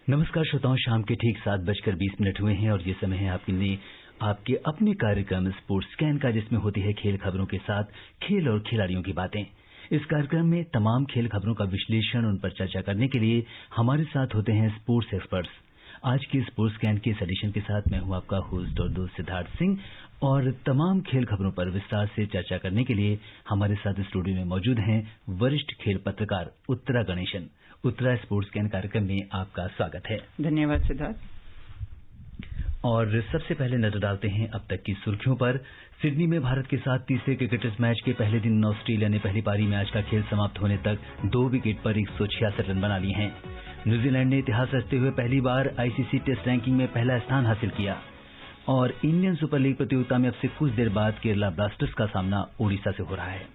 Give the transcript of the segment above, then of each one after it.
नमस्कार श्रोताओं, शाम के ठीक 7:20 हुए हैं और ये समय है आपके अपने कार्यक्रम स्पोर्ट्स स्कैन का, जिसमें होती है खेल खबरों के साथ खेल और खिलाड़ियों की बातें। इस कार्यक्रम में तमाम खेल खबरों का विश्लेषण, उन पर चर्चा करने के लिए हमारे साथ होते हैं स्पोर्ट्स एक्सपर्ट्स। आज के स्पोर्ट्स स्कैन के इस एडिशन के साथ मैं हूं आपका होस्ट और दोस्त सिद्धार्थ सिंह, और तमाम खेल खबरों पर विस्तार से चर्चा करने के लिए हमारे साथ स्टूडियो में मौजूद हैं वरिष्ठ खेल पत्रकार उत्तरा गणेशन। उत्तरा, स्पोर्ट्स स्कैन कार्यक्रम में आपका स्वागत है। धन्यवाद सिद्धार्थ। और सबसे पहले नजर डालते हैं अब तक की सुर्खियों पर। सिडनी में भारत के साथ तीसरे क्रिकेट टेस्ट मैच के पहले दिन ऑस्ट्रेलिया ने पहली पारी में आज का खेल समाप्त होने तक 2 विकेट पर 166 रन बना लिए हैं। न्यूजीलैंड ने इतिहास रचते हुए पहली बार आईसीसी टेस्ट रैंकिंग में पहला स्थान हासिल किया। और इंडियन सुपर लीग प्रतियोगिता में अब से कुछ देर बाद केरला ब्लास्टर्स का सामना ओडिशा से हो रहा है।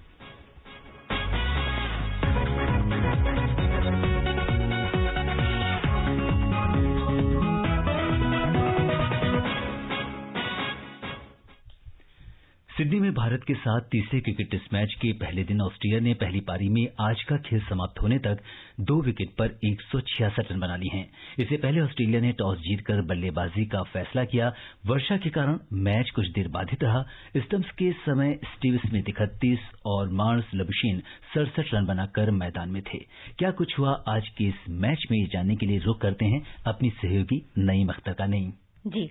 सिडनी में भारत के साथ तीसरे क्रिकेट टेस्ट मैच के पहले दिन ऑस्ट्रेलिया ने पहली पारी में आज का खेल समाप्त होने तक 2 विकेट पर 166 रन बना लिए हैं। इससे पहले ऑस्ट्रेलिया ने टॉस जीतकर बल्लेबाजी का फैसला किया। वर्षा के कारण मैच कुछ देर बाधित रहा। स्टंप्स के समय स्टीव स्मिथ 31 और मार्स लबुशेन 67 रन बनाकर मैदान में थे। क्या कुछ हुआ आज के इस मैच में, ये जानने के लिए रुख करते हैं अपनी सहयोगी नईम अख्तर का। नईम जी,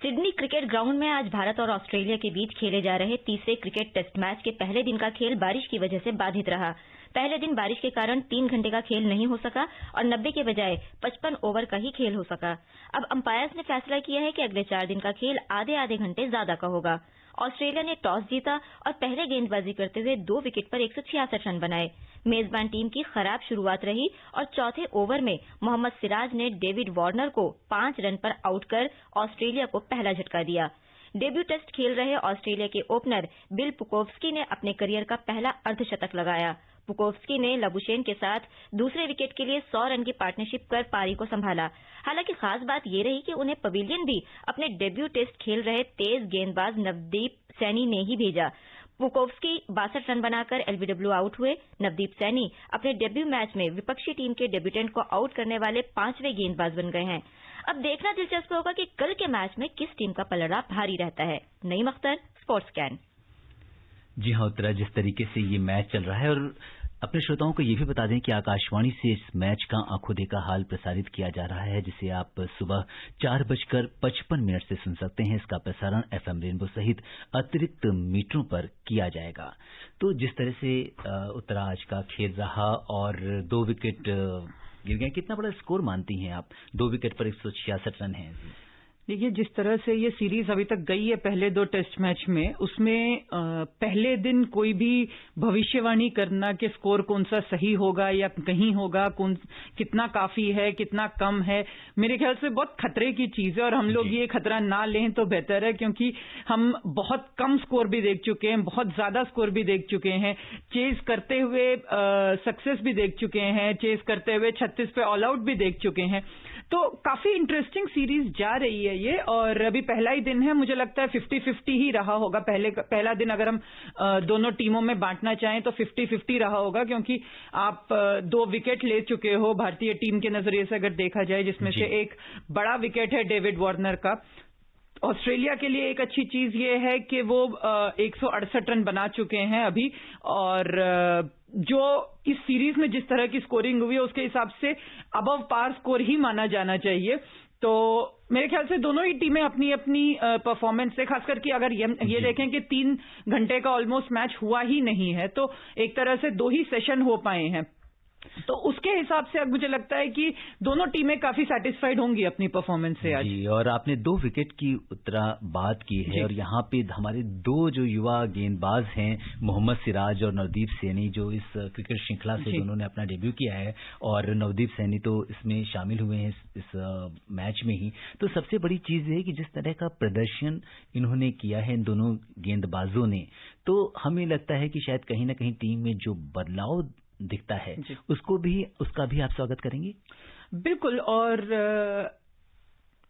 सिडनी क्रिकेट ग्राउंड में आज भारत और ऑस्ट्रेलिया के बीच खेले जा रहे तीसरे क्रिकेट टेस्ट मैच के पहले दिन का खेल बारिश की वजह से बाधित रहा। पहले दिन बारिश के कारण 3 घंटे का खेल नहीं हो सका और 90 के बजाय 55 ओवर का ही खेल हो सका। अब अंपायर्स ने फैसला किया है कि अगले 4 दिन का खेल आधे घंटे ज्यादा का होगा। ऑस्ट्रेलिया ने टॉस जीता और पहले गेंदबाजी करते हुए 2 विकेट पर 166 रन बनाए। मेजबान टीम की खराब शुरुआत रही और चौथे ओवर में मोहम्मद सिराज ने डेविड वार्नर को 5 रन पर आउट कर ऑस्ट्रेलिया को पहला झटका दिया। डेब्यू टेस्ट खेल रहे ऑस्ट्रेलिया के ओपनर बिल पुकोव्स्की ने अपने करियर का पहला अर्धशतक लगाया। पुकोव्स्की ने लबुशेन के साथ दूसरे विकेट के लिए 100 रन की पार्टनरशिप कर पारी को संभाला। हालांकि खास बात यह रही कि उन्हें पवेलियन भी अपने डेब्यू टेस्ट खेल रहे तेज गेंदबाज नवदीप सैनी ने ही भेजा। पुकोव्स्की 62 रन बनाकर एलबीडब्ल्यू आउट हुए। नवदीप सैनी अपने डेब्यू मैच में विपक्षी टीम के डेब्यूटेंट को आउट करने वाले 5वें गेंदबाज बन गए हैं। अब देखना दिलचस्प होगा कि कल के मैच में किस टीम का पलड़ा भारी रहता है। Naeem Akhtar, sports scan. जी हाँ उत्तरा, जिस तरीके से ये मैच चल रहा है, और अपने श्रोताओं को ये भी बता दें कि आकाशवाणी से इस मैच का आंखों देखा हाल प्रसारित किया जा रहा है, जिसे आप सुबह 4:55 से सुन सकते हैं। इसका प्रसारण एफएम रेनबो सहित अतिरिक्त मीटरों पर किया जाएगा। तो जिस तरह से उत्तरा आज का खेल रहा और 2 विकेट गिर गए, कितना बड़ा स्कोर मानती हैं आप? 2 विकेट पर 166 रन है। देखिए, जिस तरह से ये सीरीज अभी तक गई है पहले 2 टेस्ट मैच में, उसमें पहले दिन कोई भी भविष्यवाणी करना कि स्कोर कौन सा सही होगा या कहीं होगा, कितना काफी है, कितना कम है, मेरे ख्याल से बहुत खतरे की चीज है। और हम लोग ये खतरा ना लें तो बेहतर है, क्योंकि हम बहुत कम स्कोर भी देख चुके हैं, बहुत ज्यादा स्कोर भी देख चुके हैं, चेज करते हुए सक्सेस भी देख चुके हैं, चेज करते हुए 36 पे ऑल आउट भी देख चुके हैं। तो काफी इंटरेस्टिंग सीरीज जा रही है ये। और अभी पहला ही दिन है, मुझे लगता है 50-50 ही रहा होगा। पहला दिन अगर हम दोनों टीमों में बांटना चाहें तो 50-50 रहा होगा, क्योंकि आप 2 विकेट ले चुके हो भारतीय टीम के नजरिए से अगर देखा जाए, जिसमें से एक बड़ा विकेट है डेविड वार्नर का। ऑस्ट्रेलिया के लिए एक अच्छी चीज ये है कि वो 168 रन बना चुके हैं अभी, और जो इस सीरीज में जिस तरह की स्कोरिंग हुई है उसके हिसाब से अबव पार स्कोर ही माना जाना चाहिए। तो मेरे ख्याल से दोनों ही टीमें अपनी अपनी परफॉर्मेंस से, खास करके अगर ये देखें कि 3 घंटे का ऑलमोस्ट मैच हुआ ही नहीं है, तो एक तरह से 2 ही सेशन हो पाए हैं, तो उसके हिसाब से अब मुझे लगता है कि दोनों टीमें काफी सैटिस्फाइड होंगी अपनी परफॉर्मेंस से आज। जी, और आपने 2 विकेट की उत्तरा बात की है, और यहाँ पे हमारे 2 जो युवा गेंदबाज हैं, मोहम्मद सिराज और नवदीप सैनी, जो इस क्रिकेट श्रृंखला से दोनों ने अपना डेब्यू किया है, और नवदीप सैनी तो इसमें शामिल हुए हैं इस मैच में ही। तो सबसे बड़ी चीज है कि जिस तरह का प्रदर्शन इन्होंने किया है इन दोनों गेंदबाजों ने, तो हमें लगता है कि शायद कहीं ना कहीं टीम में जो बदलाव दिखता है उसका भी आप स्वागत करेंगे। बिल्कुल, और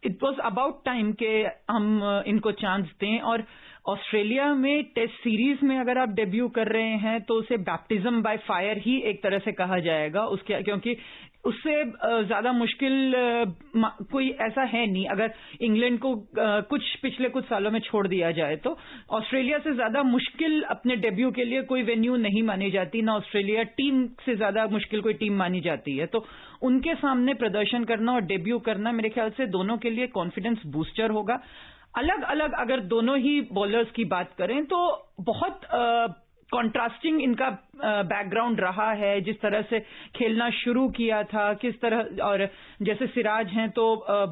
इट वॉज अबाउट टाइम के हम इनको चांस दें। और ऑस्ट्रेलिया में टेस्ट सीरीज में अगर आप डेब्यू कर रहे हैं तो उसे बैप्टिज्म बाय फायर ही एक तरह से कहा जाएगा उसके, क्योंकि उससे ज्यादा मुश्किल कोई ऐसा है नहीं। अगर इंग्लैंड को पिछले कुछ सालों में छोड़ दिया जाए तो ऑस्ट्रेलिया से ज्यादा मुश्किल अपने डेब्यू के लिए कोई वेन्यू नहीं मानी जाती, ना ऑस्ट्रेलिया टीम से ज्यादा मुश्किल कोई टीम मानी जाती है। तो उनके सामने प्रदर्शन करना और डेब्यू करना मेरे ख्याल से दोनों के लिए कॉन्फिडेंस बूस्टर होगा। अलग अलग अगर दोनों ही बॉलर्स की बात करें तो बहुत कॉन्ट्रास्टिंग इनका बैकग्राउंड रहा है, जिस तरह से खेलना शुरू किया था, किस तरह, और जैसे सिराज हैं तो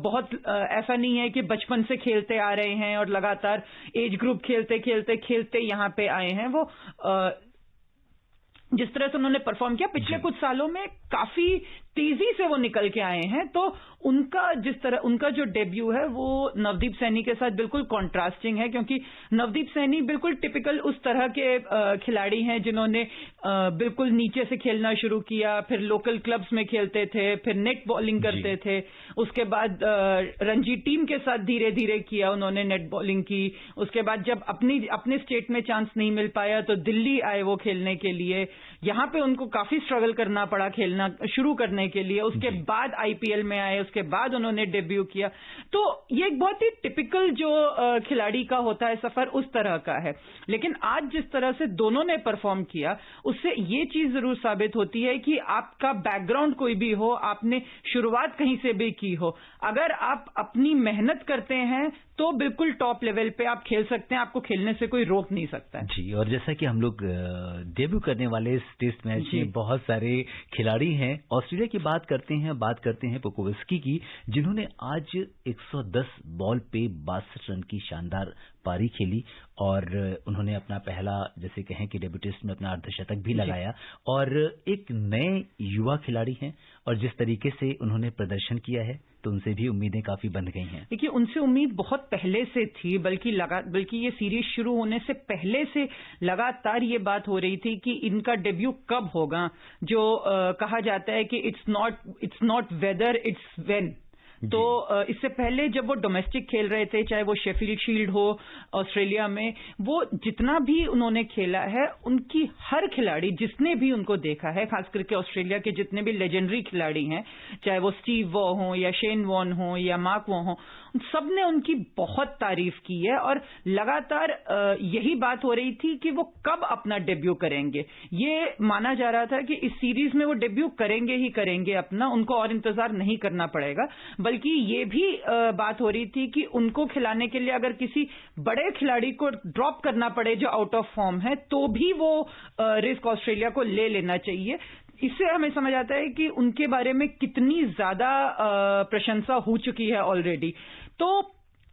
बहुत ऐसा नहीं है कि बचपन से खेलते आ रहे हैं और लगातार एज ग्रुप खेलते यहां पे आए हैं। वो जिस तरह से उन्होंने परफॉर्म किया पिछले कुछ सालों में काफी तेजी से वो निकल के आए हैं, तो उनका जो डेब्यू है वो नवदीप सैनी के साथ बिल्कुल कॉन्ट्रास्टिंग है, क्योंकि नवदीप सैनी बिल्कुल टिपिकल उस तरह के खिलाड़ी हैं जिन्होंने बिल्कुल नीचे से खेलना शुरू किया, फिर लोकल क्लब्स में खेलते थे, फिर नेट बॉलिंग करते थे, उसके बाद रणजी टीम के साथ धीरे धीरे किया उन्होंने नेट बॉलिंग की, उसके बाद जब अपने स्टेट में चांस नहीं मिल पाया तो दिल्ली आए वो खेलने के लिए, यहां पे उनको काफी स्ट्रगल करना पड़ा खेलना शुरू करने के लिए, उसके बाद आईपीएल में आए, उसके बाद उन्होंने डेब्यू किया। तो ये एक बहुत ही टिपिकल जो खिलाड़ी का होता है सफर उस तरह का है। लेकिन आज जिस तरह से दोनों ने परफॉर्म किया उससे ये चीज जरूर साबित होती है कि आपका बैकग्राउंड कोई भी हो, आपने शुरुआत कहीं से भी की हो, अगर आप अपनी मेहनत करते हैं तो बिल्कुल टॉप लेवल पे आप खेल सकते हैं, आपको खेलने से कोई रोक नहीं सकता है। जी, और जैसा कि हम लोग डेब्यू करने वाले इस टेस्ट मैच में बहुत सारे खिलाड़ी हैं, ऑस्ट्रेलिया की बात करते हैं पोकोवस्की की, जिन्होंने आज 110 बॉल पे 62 रन की शानदार पारी खेली और उन्होंने अपना पहला, जैसे कहें कि डेब्यू टेस्ट में अपना अर्धशतक भी लगाया, और एक नए युवा खिलाड़ी हैं और जिस तरीके से उन्होंने प्रदर्शन किया है तो उनसे भी उम्मीदें काफी बंध गई हैं। देखिए, उनसे उम्मीद बहुत पहले से थी, बल्कि ये सीरीज शुरू होने से पहले से लगातार ये बात हो रही थी कि इनका डेब्यू कब होगा। जो कहा जाता है कि it's not whether, it's when. तो इससे पहले जब वो डोमेस्टिक खेल रहे थे, चाहे वो शेफील्ड शील्ड हो ऑस्ट्रेलिया में, वो जितना भी उन्होंने खेला है, उनकी हर खिलाड़ी जिसने भी उनको देखा है, खास करके ऑस्ट्रेलिया के जितने भी लेजेंडरी खिलाड़ी हैं, चाहे वो स्टीव वॉ हो या शेन वॉन हो या मार्क वॉ हो, सबने उनकी बहुत तारीफ की है और लगातार यही बात हो रही थी कि वो कब अपना डेब्यू करेंगे। ये माना जा रहा था कि इस सीरीज में वो डेब्यू करेंगे ही करेंगे अपना, उनको और इंतजार नहीं करना पड़ेगा। बल्कि ये भी बात हो रही थी कि उनको खिलाने के लिए अगर किसी बड़े खिलाड़ी को ड्रॉप करना पड़े जो आउट ऑफ फॉर्म है, तो भी वो रिस्क ऑस्ट्रेलिया को ले लेना चाहिए। इससे हमें समझ आता है कि उनके बारे में कितनी ज्यादा प्रशंसा हो चुकी है ऑलरेडी। तो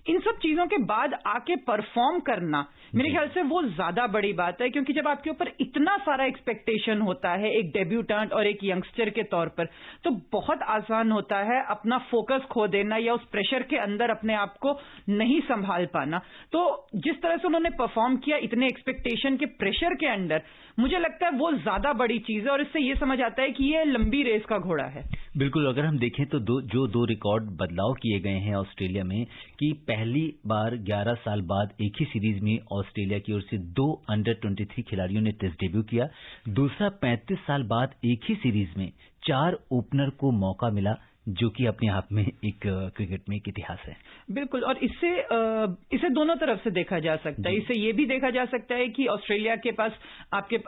इन सब चीजों के बाद आके परफॉर्म करना मेरे ख्याल से वो ज्यादा बड़ी बात है, क्योंकि जब आपके ऊपर इतना सारा एक्सपेक्टेशन होता है एक डेब्यूटेंट और एक यंगस्टर के तौर पर, तो बहुत आसान होता है अपना फोकस खो देना या उस प्रेशर के अंदर अपने आप को नहीं संभाल पाना। तो जिस तरह से उन्होंने परफॉर्म किया इतने एक्सपेक्टेशन के प्रेशर के अंदर, मुझे लगता है वो ज्यादा बड़ी चीज है और इससे ये समझ आता है कि ये लंबी रेस का घोड़ा है। बिल्कुल, अगर हम देखें तो दो रिकॉर्ड बदलाव किए गए हैं ऑस्ट्रेलिया में, कि पहली बार 11 साल बाद एक ही सीरीज में ऑस्ट्रेलिया की ओर से 2 अंडर 23 खिलाड़ियों ने टेस्ट डेब्यू किया। दूसरा, 35 साल बाद एक ही सीरीज में 4 ओपनर को मौका मिला, जो कि अपने आप में एक क्रिकेट में एक इतिहास है। बिल्कुल, और इसे दोनों तरफ से देखा जा सकता है। इसे ये भी देखा जा सकता है कि ऑस्ट्रेलिया के पास आपके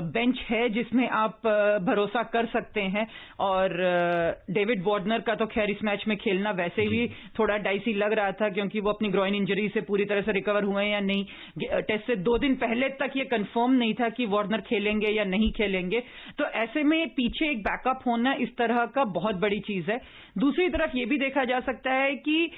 बेंच है जिसमें आप भरोसा कर सकते हैं, और डेविड वार्नर का तो खैर इस मैच में खेलना वैसे ही थोड़ा डाइसी लग रहा था, क्योंकि वो अपनी ग्रॉइन इंजरी से पूरी तरह से रिकवर हुए हैं या नहीं। टेस्ट से 2 दिन पहले तक ये कंफर्म नहीं था कि वार्नर खेलेंगे या नहीं खेलेंगे। तो ऐसे में पीछे एक बैकअप होना इस तरह का बहुत बड़ी चीज है। दूसरी तरफ ये भी देखा जा सकता है कि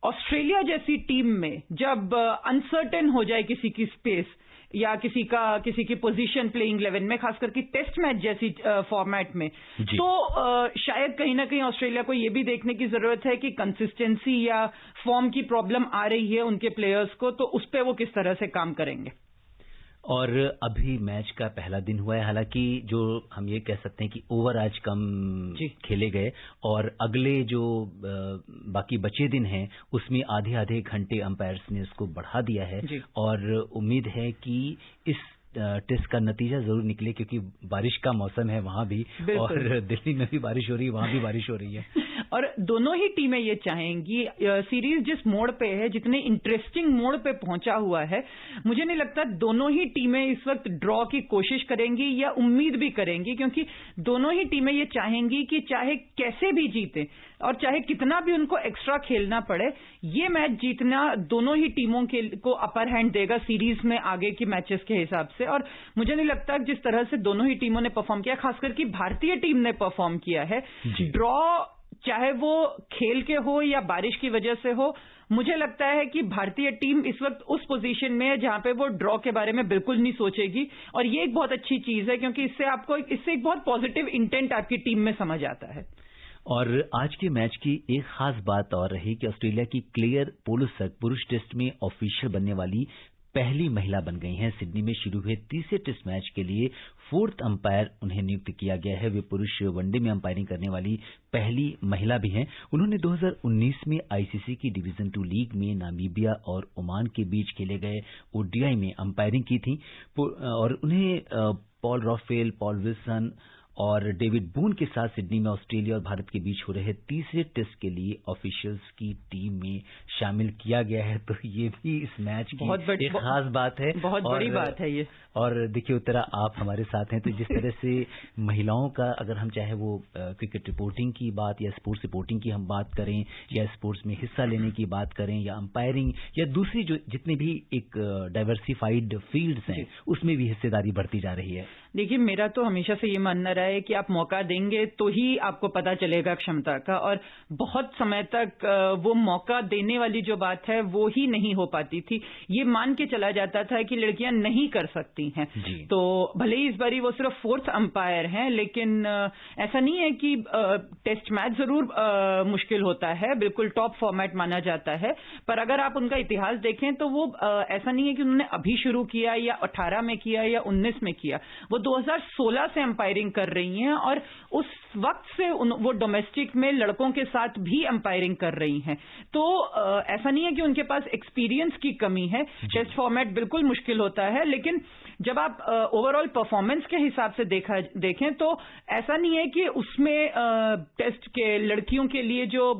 ऑस्ट्रेलिया जैसी टीम में जब अनसर्टेन हो जाए किसी की स्पेस या किसी की पोजीशन प्लेइंग 11 में, खास करके टेस्ट मैच जैसी फॉर्मेट में, तो शायद कहीं ना कहीं ऑस्ट्रेलिया को यह भी देखने की जरूरत है कि कंसिस्टेंसी या फॉर्म की प्रॉब्लम आ रही है उनके प्लेयर्स को, तो उस पर वो किस तरह से काम करेंगे। और अभी मैच का पहला दिन हुआ है, हालांकि जो हम ये कह सकते हैं कि ओवर आज कम खेले गए, और अगले जो बाकी बचे दिन हैं उसमें आधे घंटे अंपायर्स ने उसको बढ़ा दिया है, और उम्मीद है कि इस टेस्ट का नतीजा जरूर निकले, क्योंकि बारिश का मौसम है वहां भी, और दिल्ली में भी बारिश हो रही है, वहां भी बारिश हो रही है। और दोनों ही टीमें ये चाहेंगी, सीरीज जिस मोड़ पे है, जितने इंटरेस्टिंग मोड़ पे पहुंचा हुआ है, मुझे नहीं लगता दोनों ही टीमें इस वक्त ड्रॉ की कोशिश करेंगी या उम्मीद भी करेंगी, क्योंकि दोनों ही टीमें ये चाहेंगी कि चाहे कैसे भी जीते और चाहे कितना भी उनको एक्स्ट्रा खेलना पड़े, ये मैच जीतना दोनों ही टीमों को अपर हैंड देगा सीरीज में आगे की मैचेस के हिसाब से। और मुझे नहीं लगता जिस तरह से दोनों ही टीमों ने परफॉर्म किया, खासकर कि भारतीय टीम ने परफॉर्म किया है, ड्रॉ चाहे वो खेल के हो या बारिश की वजह से हो, मुझे लगता है कि भारतीय टीम इस वक्त उस पोजीशन में है जहां पे वो ड्रॉ के बारे में बिल्कुल नहीं सोचेगी, और ये एक बहुत अच्छी चीज है, क्योंकि इससे एक बहुत पॉजिटिव इंटेंट आपकी टीम में समझ आता है। और आज के मैच की एक खास बात और रही कि ऑस्ट्रेलिया की क्लेयर पोलुसक पुरुष टेस्ट में ऑफिशियल बनने वाली पहली महिला बन गई हैं। सिडनी में शुरू हुए तीसरे टेस्ट मैच के लिए 4th अंपायर उन्हें नियुक्त किया गया है। वे पुरुष वनडे में अंपायरिंग करने वाली पहली महिला भी हैं। उन्होंने 2019 में आईसीसी की डिवीजन 2 लीग में नामीबिया और ओमान के बीच खेले गए ओडीआई में अंपायरिंग की थी, और उन्हें पॉल रॉफेल, पॉल विल्सन और डेविड बून के साथ सिडनी में ऑस्ट्रेलिया और भारत के बीच हो रहे तीसरे टेस्ट के लिए ऑफिशियल्स की टीम में शामिल किया गया है। तो ये भी इस मैच की एक खास बात है, बहुत बड़ी बात है ये। और देखिए उत्तरा, आप हमारे साथ हैं, तो जिस तरह से महिलाओं का, अगर हम चाहे वो क्रिकेट रिपोर्टिंग की बात या स्पोर्ट्स रिपोर्टिंग की हम बात करें, या स्पोर्ट्स में हिस्सा लेने की बात करें, या अंपायरिंग, या दूसरी जो जितने भी एक डाइवर्सिफाइड फील्ड्स हैं, उसमें भी हिस्सेदारी बढ़ती जा रही है। देखिए, मेरा तो हमेशा से ये मानना रहा है कि आप मौका देंगे तो ही आपको पता चलेगा क्षमता का, और बहुत समय तक वो मौका देने वाली जो बात है वो ही नहीं हो पाती थी। ये मान के चला जाता था कि लड़कियां नहीं कर सकती हैं। तो भले ही इस बारी वो सिर्फ 4th अंपायर हैं, लेकिन ऐसा नहीं है कि टेस्ट मैच जरूर मुश्किल होता है, बिल्कुल टॉप फॉर्मेट माना जाता है, पर अगर आप उनका इतिहास देखें तो वो ऐसा नहीं है कि उन्होंने अभी शुरू किया या 18 में किया या 19 में किया, वो 2016 से अंपायरिंग कर रही हैं, और उस वक्त से वो डोमेस्टिक में लड़कों के साथ भी अंपायरिंग कर रही हैं। तो ऐसा नहीं है कि उनके पास एक्सपीरियंस की कमी है। टेस्ट फॉर्मेट बिल्कुल मुश्किल होता है, लेकिन जब आप ओवरऑल परफॉर्मेंस के हिसाब से देखें तो ऐसा नहीं है कि उसमें टेस्ट के लड़कियों के लिए जो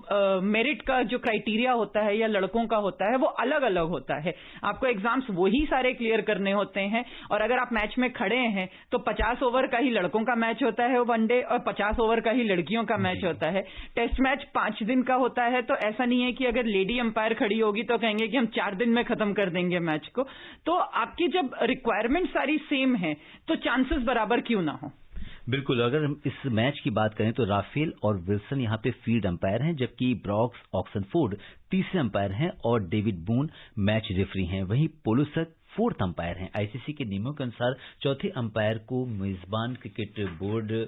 मेरिट का जो क्राइटेरिया होता है या लड़कों का होता है वो अलग अलग होता है। आपको एग्जाम्स वही सारे क्लियर करने होते हैं, और अगर आप मैच में खड़े हैं तो 50 ओवर का ही लड़कों का मैच होता है वनडे, और 50 ओवर का ही लड़कियों का मैच होता है। टेस्ट मैच 5 दिन का होता है, तो ऐसा नहीं है कि अगर लेडी अंपायर खड़ी होगी तो कहेंगे कि हम 4 दिन में खत्म कर देंगे मैच को। तो आपकी जब रिक्वायरमेंट सारी सेम है तो चांसेस बराबर क्यों ना हो। बिल्कुल, अगर हम इस मैच की बात करें तो राफेल और विल्सन यहाँ पे फील्ड अंपायर हैं, जबकि ब्रॉक्स ऑक्सनफोर्ड तीसरे अंपायर हैं और डेविड बून मैच रेफरी हैं। वहीं पोलुसक 4th अंपायर हैं। आईसीसी के नियमों के अनुसार चौथे अंपायर को मेजबान क्रिकेट बोर्ड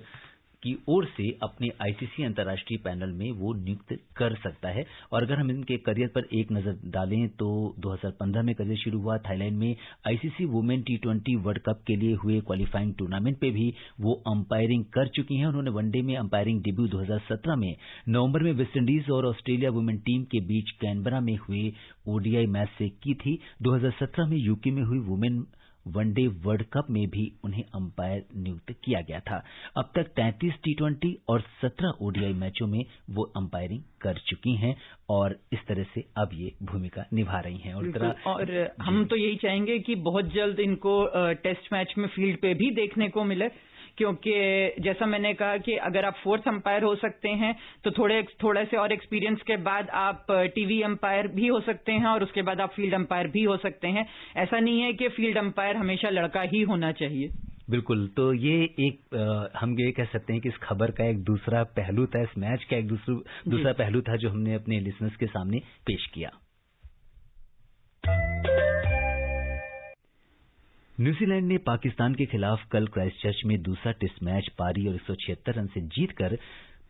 की ओर से अपने आईसीसी अंतर्राष्ट्रीय पैनल में वो नियुक्त कर सकता है। और अगर हम इनके करियर पर एक नजर डालें तो 2015 में करियर शुरू हुआ। थाईलैंड में ICC women T20 world cup के लिए हुए क्वालिफाइंग टूर्नामेंट पे भी वो अंपायरिंग कर चुकी हैं। उन्होंने वनडे में अंपायरिंग डेब्यू 2017 में नवंबर में वेस्टइंडीज और ऑस्ट्रेलिया वुमेन टीम के बीच कैनबरा में हुए ओडीआई मैच से की थी। 2017 में यूके में हुई वुमेन वनडे वर्ल्ड कप में भी उन्हें अंपायर नियुक्त किया गया था। अब तक 33 T20 और 17 ओडीआई मैचों में वो अंपायरिंग कर चुकी हैं, और इस तरह से अब ये भूमिका निभा रही हैं। और हम तो यही चाहेंगे कि बहुत जल्द इनको टेस्ट मैच में फील्ड पे भी देखने को मिले, क्योंकि जैसा मैंने कहा कि अगर आप 4th अंपायर हो सकते हैं तो थोड़े से और एक्सपीरियंस के बाद आप टीवी अंपायर भी हो सकते हैं, और उसके बाद आप फील्ड अंपायर भी हो सकते हैं। ऐसा नहीं है कि फील्ड अंपायर हमेशा लड़का ही होना चाहिए। बिल्कुल, तो ये एक हम ये कह सकते हैं कि इस खबर का एक दूसरा पहलू था, इस मैच का एक दूसरा पहलू था जो हमने अपने लिसनर्स के सामने पेश किया। न्यूजीलैंड ने पाकिस्तान के खिलाफ कल क्राइस्टचर्च में दूसरा टेस्ट मैच पारी और 176 रन से जीतकर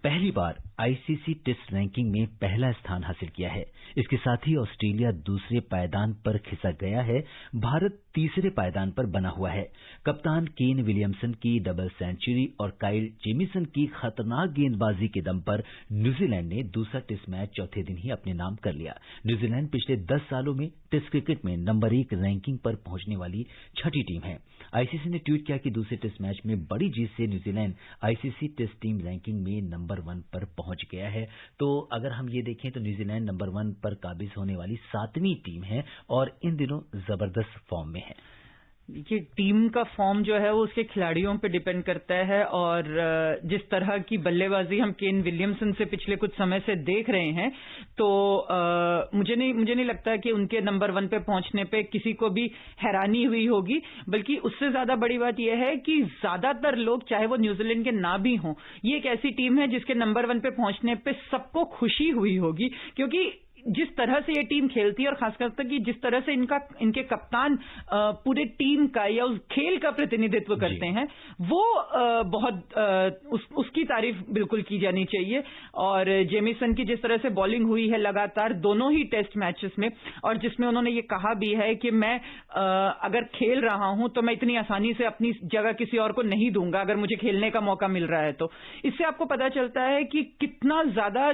पहली बार आईसीसी टेस्ट रैंकिंग में पहला स्थान हासिल किया है। इसके साथ ही ऑस्ट्रेलिया दूसरे पायदान पर खिसक गया है, भारत तीसरे पायदान पर बना हुआ है। कप्तान केन विलियमसन की डबल सेंचुरी और काइल जेमिसन की खतरनाक गेंदबाजी के दम पर न्यूजीलैंड ने दूसरा टेस्ट मैच चौथे दिन ही अपने नाम कर लिया। न्यूजीलैंड पिछले 10 सालों में टेस्ट क्रिकेट में नंबर 1 रैंकिंग पर पहुंचने वाली छठी टीम है। आईसीसी ने ट्वीट किया कि दूसरे टेस्ट मैच में बड़ी जीत से New Zealand ICC test team ranking में नंबर 1 पर पहुंच गया है। तो अगर हम ये देखें तो न्यूजीलैंड नंबर 1 पर काबिज होने वाली 7वीं टीम है और इन दिनों जबरदस्त फॉर्म में है। ये टीम का फॉर्म जो है वो उसके खिलाड़ियों पे डिपेंड करता है और जिस तरह की बल्लेबाजी हम केन विलियमसन से पिछले कुछ समय से देख रहे हैं तो मुझे नहीं लगता कि उनके नंबर 1 पे पहुंचने पे किसी को भी हैरानी हुई होगी, बल्कि उससे ज्यादा बड़ी बात यह है कि ज्यादातर लोग चाहे वो न्यूजीलैंड के ना भी हों, ये एक ऐसी टीम है जिसके नंबर 1 पे पहुंचने पे सबको खुशी हुई होगी, क्योंकि जिस तरह से ये टीम खेलती है और खासकर कि जिस तरह से इनके कप्तान पूरे टीम का या उस खेल का प्रतिनिधित्व करते हैं, वो बहुत उसकी तारीफ बिल्कुल की जानी चाहिए। और जेमिसन की जिस तरह से बॉलिंग हुई है लगातार दोनों ही टेस्ट मैचेस में, और जिसमें उन्होंने ये कहा भी है कि मैं अगर खेल रहा हूं तो मैं इतनी आसानी से अपनी जगह किसी और को नहीं दूंगा अगर मुझे खेलने का मौका मिल रहा है। तो इससे आपको पता चलता है कि कितना ज्यादा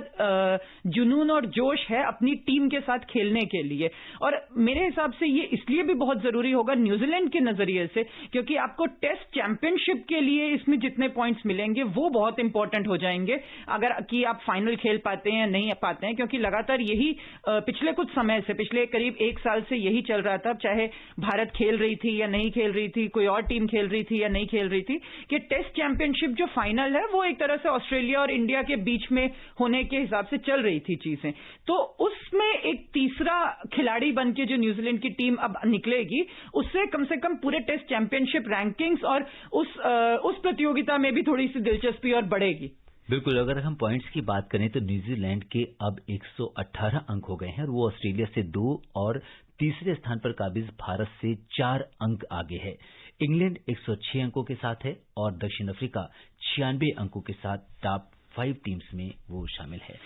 जुनून और जोश है अपनी टीम के साथ खेलने के लिए। और मेरे हिसाब से ये इसलिए भी बहुत जरूरी होगा न्यूजीलैंड के नजरिए से, क्योंकि आपको टेस्ट चैंपियनशिप के लिए इसमें जितने पॉइंट्स मिलेंगे वो बहुत इंपॉर्टेंट हो जाएंगे अगर कि आप फाइनल खेल पाते हैं या नहीं पाते हैं, क्योंकि लगातार यही पिछले कुछ समय से, पिछले करीब 1 साल से यही चल रहा था, चाहे भारत खेल रही थी या नहीं खेल रही थी, कोई और टीम खेल रही थी या नहीं खेल रही थी, कि टेस्ट चैंपियनशिप जो फाइनल है वो एक तरह से ऑस्ट्रेलिया और इंडिया के बीच में होने के हिसाब से चल रही थी चीजें। तो उसमें एक तीसरा खिलाड़ी बन के जो न्यूजीलैंड की टीम अब निकलेगी, उससे कम से कम पूरे टेस्ट चैंपियनशिप रैंकिंग्स और उस प्रतियोगिता में भी थोड़ी सी दिलचस्पी और बढ़ेगी। बिल्कुल, अगर हम पॉइंट्स की बात करें तो न्यूजीलैंड के अब 118 अंक हो गए हैं और वो ऑस्ट्रेलिया से 2 और तीसरे स्थान पर काबिज भारत से 4 अंक आगे है। इंग्लैंड 106 अंकों के साथ है और दक्षिण अफ्रीका 96 अंकों के साथ टॉप 5 टीम्स में वो शामिल है।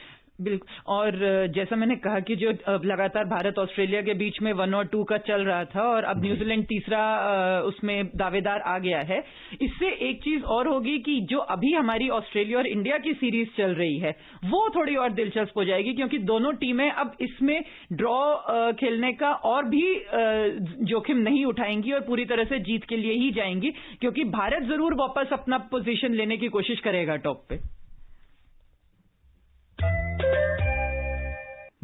बिल्कुल, और जैसा मैंने कहा कि जो लगातार भारत ऑस्ट्रेलिया के बीच में 1 और 2 का चल रहा था और अब न्यूजीलैंड तीसरा उसमें दावेदार आ गया है, इससे एक चीज और होगी कि जो अभी हमारी ऑस्ट्रेलिया और इंडिया की सीरीज चल रही है वो थोड़ी और दिलचस्प हो जाएगी, क्योंकि दोनों टीमें अब इसमें ड्रॉ खेलने का और भी जोखिम नहीं उठाएंगी और पूरी तरह से जीत के लिए ही जाएंगी, क्योंकि भारत जरूर वापस अपना पोजीशन लेने की कोशिश करेगा टॉप पे।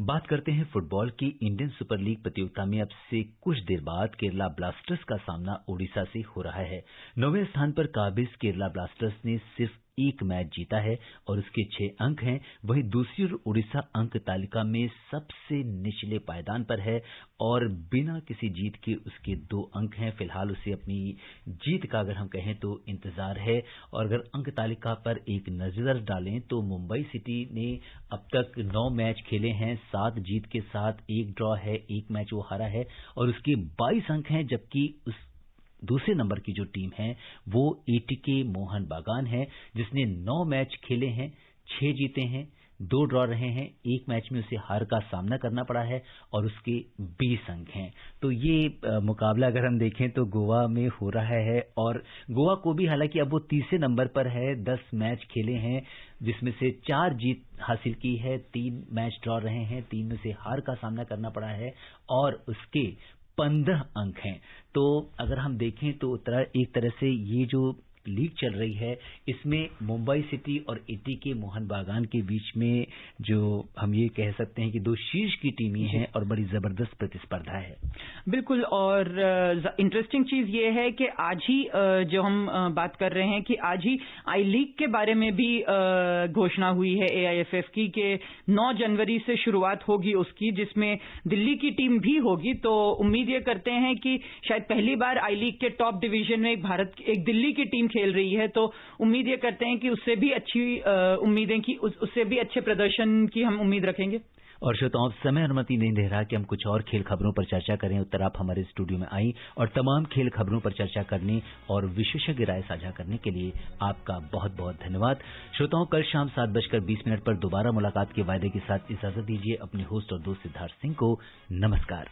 बात करते हैं फुटबॉल की। इंडियन सुपर लीग प्रतियोगिता में अब से कुछ देर बाद केरला ब्लास्टर्स का सामना ओडिशा से हो रहा है। 9वें स्थान पर काबिज केरला ब्लास्टर्स ने सिर्फ 1 मैच जीता है और उसके 6 अंक हैं। वहीं दूसरी ओर ओडिशा अंक तालिका में सबसे निचले पायदान पर है और बिना किसी जीत के उसके 2 अंक हैं। फिलहाल उसे अपनी जीत का अगर हम कहें तो इंतजार है। और अगर अंक तालिका पर एक नजर डालें तो मुंबई सिटी ने अब तक 9 मैच खेले हैं, 7 जीत के साथ 1 ड्रॉ है, 1 मैच वो हारा है और उसके 22 अंक हैं, जबकि उस दूसरे नंबर की जो टीम है वो एटीके मोहन बागान है, जिसने 9 मैच खेले हैं, 6 जीते हैं, 2 ड्रॉ रहे हैं, 1 मैच में उसे हार का सामना करना पड़ा है और उसके 20 अंक हैं। तो ये मुकाबला अगर हम देखें तो गोवा में हो रहा है और गोवा को भी हालांकि अब वो तीसरे नंबर पर है, 10 मैच खेले हैं जिसमें से 4 जीत हासिल की है, 3 मैच ड्रॉ रहे हैं, 3 में से हार का सामना करना पड़ा है और उसके 15 अंक हैं। तो अगर हम देखें तो एक तरह से ये जो लीग चल रही है इसमें मुंबई सिटी और एटीके मोहन बागान के बीच में जो हम ये कह सकते हैं कि 2 शीर्ष की टीमें हैं और बड़ी जबरदस्त प्रतिस्पर्धा है। बिल्कुल, और इंटरेस्टिंग चीज ये है कि आज ही जो हम बात कर रहे हैं कि आज ही आई लीग के बारे में भी घोषणा हुई है AIFF की कि 9 जनवरी से शुरुआत होगी उसकी, जिसमें दिल्ली की टीम भी होगी। तो उम्मीद ये करते हैं कि शायद पहली बार आई लीग के टॉप डिवीजन में एक दिल्ली की टीम खेल रही है, तो उम्मीद ये करते हैं कि उससे भी अच्छी उम्मीदें की उससे भी अच्छे प्रदर्शन की हम उम्मीद रखेंगे। और श्रोताओं, समय अनुमति नहीं दे रहा कि हम कुछ और खेल खबरों पर चर्चा करें। उत्तर आप हमारे स्टूडियो में आई और तमाम खेल खबरों पर चर्चा करने और विशेषज्ञ राय साझा करने के लिए आपका बहुत बहुत धन्यवाद। श्रोताओं, कल शाम 7:20 पर दोबारा मुलाकात के वायदे के साथ इजाजत दीजिए। अपने होस्ट और दोस्त सिद्धार्थ सिंह को नमस्कार।